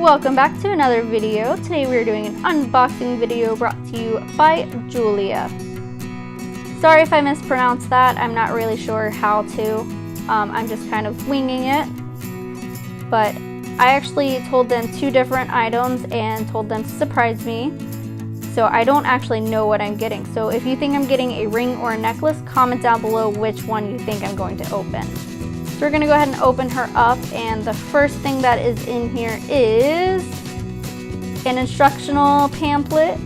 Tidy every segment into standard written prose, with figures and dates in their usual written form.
Welcome back to another video. Today we are doing an unboxing video brought to you by Jeulia. Sorry if I mispronounced that. I'm not really sure how to. I'm just kind of winging it. But I actually told them 2 different items and told them to surprise me. So I don't actually know what I'm getting. So if you think I'm getting a ring or a necklace, comment down below which one you think I'm going to open. So we're going to go ahead and open her up, and the first thing that is in here is an instructional pamphlet.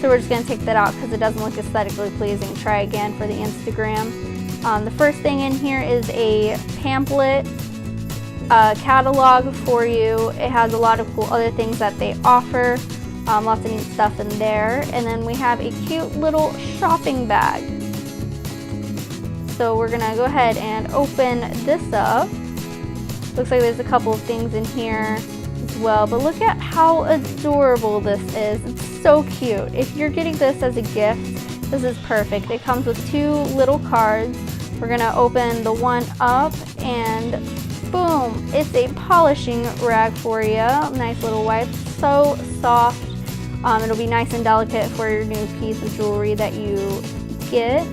So we're just going to take that out because it doesn't look aesthetically pleasing. Try again for the Instagram. The first thing in here is a pamphlet, catalog for you. It has a lot of cool other things that they offer. Lots of neat stuff in there. And then we have a cute little shopping bag. So we're gonna go ahead and open this up. Looks like there's a couple of things in here as well, but look at how adorable this is. It's so cute. If you're getting this as a gift, this is perfect. It comes with 2 little cards. We're gonna open the one up and boom, it's a polishing rag for you. Nice little wipe, so soft. It'll be nice and delicate for your new piece of jewelry that you get.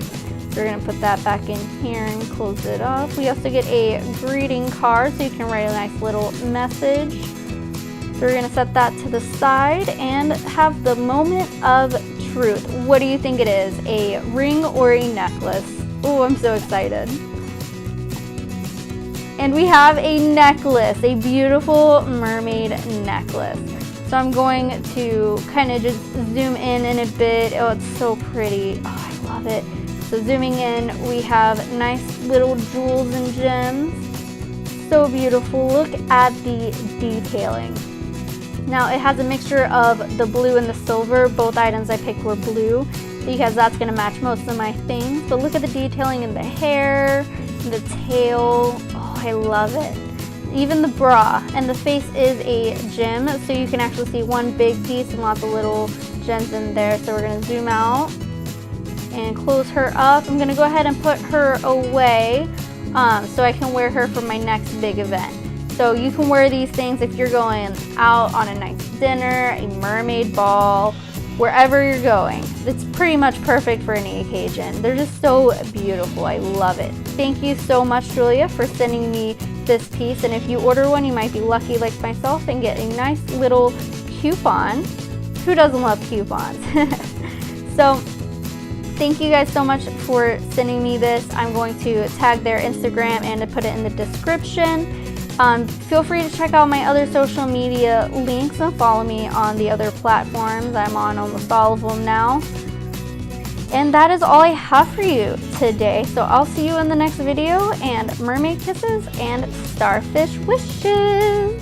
So we're going to put that back in here and close it up. We also get a greeting card so you can write a nice little message. So we're going to set that to the side and have the moment of truth. What do you think it is? A ring or a necklace? Oh, I'm so excited. And we have a necklace, a beautiful mermaid necklace. So I'm going to kind of just zoom in a bit. Oh, it's so pretty. Oh, I love it. So zooming in, we have nice little jewels and gems. So beautiful. Look at the detailing. Now it has a mixture of the blue and the silver. Both items I picked were blue because that's going to match most of my things. But look at the detailing in the hair, the tail. Oh, I love it. Even the bra and the face is a gem, so you can actually see one big piece and lots of little gems in there. So we're going to zoom out and close her up. I'm going to go ahead and put her away so I can wear her for my next big event. So you can wear these things if you're going out on a nice dinner, a mermaid ball, wherever you're going. It's pretty much perfect for any occasion. They're just so beautiful. I love it. Thank you so much, Jeulia, for sending me this piece. And if you order one, you might be lucky like myself and get a nice little coupon. Who doesn't love coupons? So thank you guys so much for sending me this. I'm going to tag their Instagram and to put it in the description. Feel free to check out my other social media links and follow me on the other platforms. I'm on almost all of them now. And that is all I have for you today. So I'll see you in the next video, and mermaid kisses and starfish wishes.